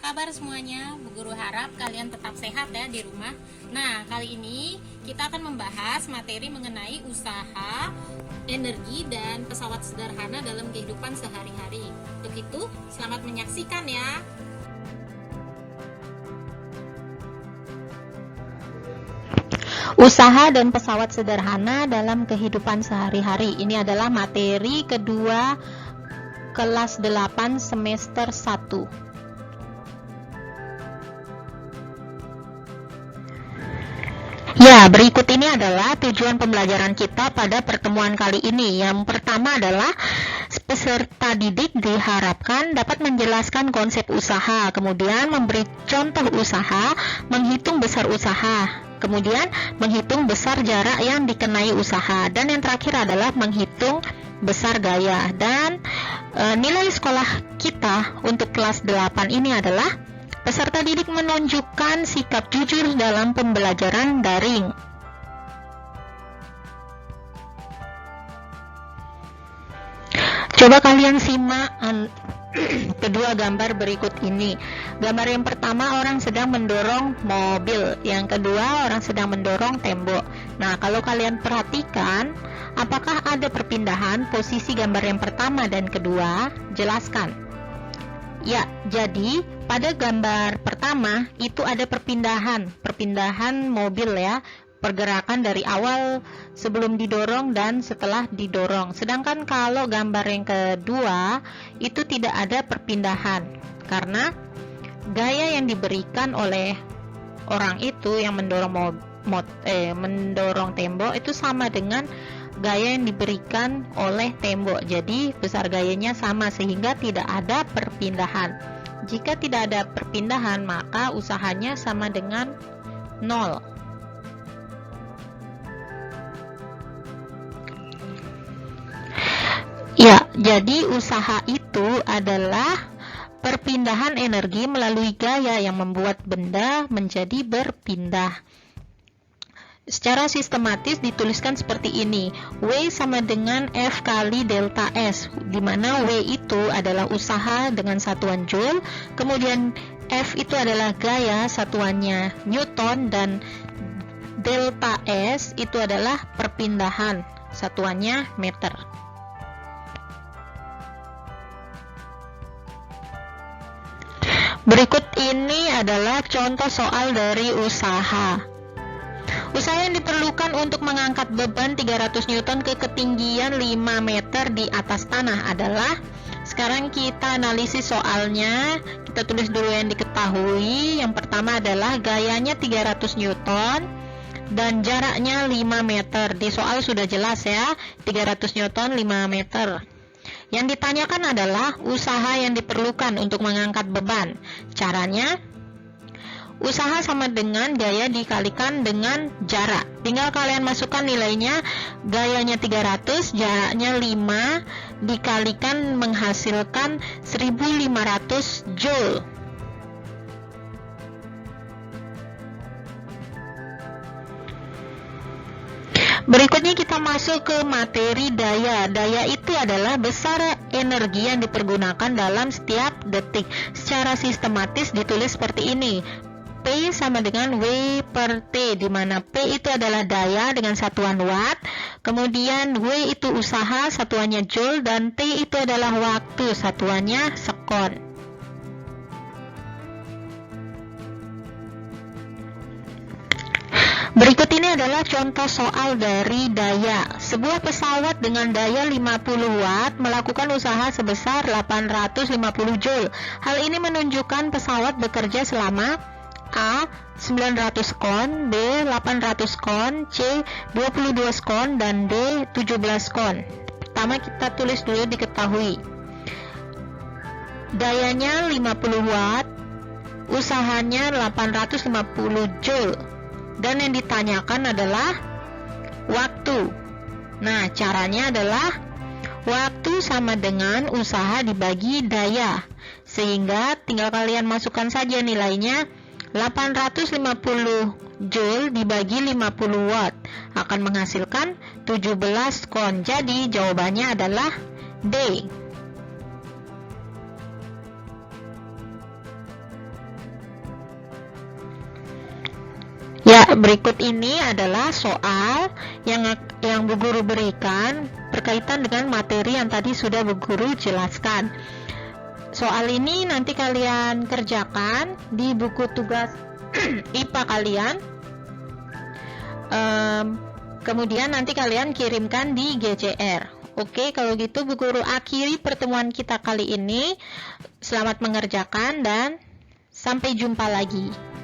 kabar semuanya? Bu Guru harap kalian tetap sehat ya di rumah. Nah, kali ini kita akan membahas materi mengenai usaha, energi, dan pesawat sederhana dalam kehidupan sehari-hari. Untuk itu, selamat menyaksikan ya. Usaha dan pesawat sederhana dalam kehidupan sehari-hari. Ini adalah materi kedua kelas 8 semester 1. Ya, berikut ini adalah tujuan pembelajaran kita pada pertemuan kali ini. Yang pertama adalah peserta didik diharapkan dapat menjelaskan konsep usaha, kemudian memberi contoh usaha, menghitung besar usaha, kemudian menghitung besar jarak yang dikenai usaha, dan yang terakhir adalah menghitung besar gaya. Dan nilai sekolah kita untuk kelas 8 ini adalah peserta didik menunjukkan sikap jujur dalam pembelajaran daring. Coba kalian simak kedua gambar berikut ini. Gambar yang pertama, orang sedang mendorong mobil. Yang kedua, orang sedang mendorong tembok. Nah, kalau kalian perhatikan, apakah ada perpindahan posisi gambar yang pertama dan kedua? Jelaskan. Ya, jadi pada gambar pertama itu ada perpindahan mobil ya, pergerakan dari awal sebelum didorong dan setelah didorong. Sedangkan kalau gambar yang kedua itu tidak ada perpindahan, karena gaya yang diberikan oleh orang itu yang mendorong tembok itu sama dengan gaya yang diberikan oleh tembok. Jadi besar gayanya sama sehingga tidak ada perpindahan. Jika tidak ada perpindahan, maka usahanya sama dengan 0. Ya, jadi usaha itu adalah perpindahan energi melalui gaya yang membuat benda menjadi berpindah. Secara sistematis dituliskan seperti ini. W sama dengan F kali delta S, di mana W itu adalah usaha dengan satuan Joule, kemudian F itu adalah gaya satuannya Newton, dan delta S itu adalah perpindahan satuannya meter. Berikut ini adalah contoh soal dari usaha. Usaha yang diperlukan untuk mengangkat beban 300 Newton ke ketinggian 5 meter di atas tanah adalah, sekarang kita analisis soalnya. Kita tulis dulu yang diketahui. Yang pertama adalah gayanya 300 Newton dan jaraknya 5 meter. Di soal sudah jelas ya, 300 Newton 5 meter. Yang ditanyakan adalah usaha yang diperlukan untuk mengangkat beban. Caranya, usaha sama dengan gaya dikalikan dengan jarak. Tinggal kalian masukkan nilainya. Gayanya 300, jaraknya 5, dikalikan menghasilkan 1500 Joule. Berikutnya kita masuk ke materi daya. Daya itu adalah besar energi yang dipergunakan dalam setiap detik. Secara sistematis ditulis seperti ini. P sama dengan W per T, di mana P itu adalah daya dengan satuan watt, kemudian W itu usaha satuannya Joule, dan T itu adalah waktu satuannya sekon. Berikut ini adalah contoh soal dari daya. Sebuah pesawat dengan daya 50 watt melakukan usaha sebesar 850 Joule. Hal ini menunjukkan pesawat bekerja selama A. 900 kon, B. 800 kon, C. 22 kon, dan D. 17 kon. Pertama kita tulis dulu diketahui. Dayanya 50 watt, usahanya 850 Joule. Dan yang ditanyakan adalah waktu. Nah, caranya adalah waktu sama dengan usaha dibagi daya. Sehingga tinggal kalian masukkan saja nilainya. 850 Joule dibagi 50 watt akan menghasilkan 17 kon. Jadi jawabannya adalah D. berikut ini adalah soal yang Bu Guru berikan berkaitan dengan materi yang tadi sudah Bu Guru jelaskan. Soal ini nanti kalian kerjakan di buku tugas IPA kalian. Kemudian nanti kalian kirimkan di GCR. Oke, kalau gitu Bu Guru akhiri pertemuan kita kali ini. Selamat mengerjakan dan sampai jumpa lagi.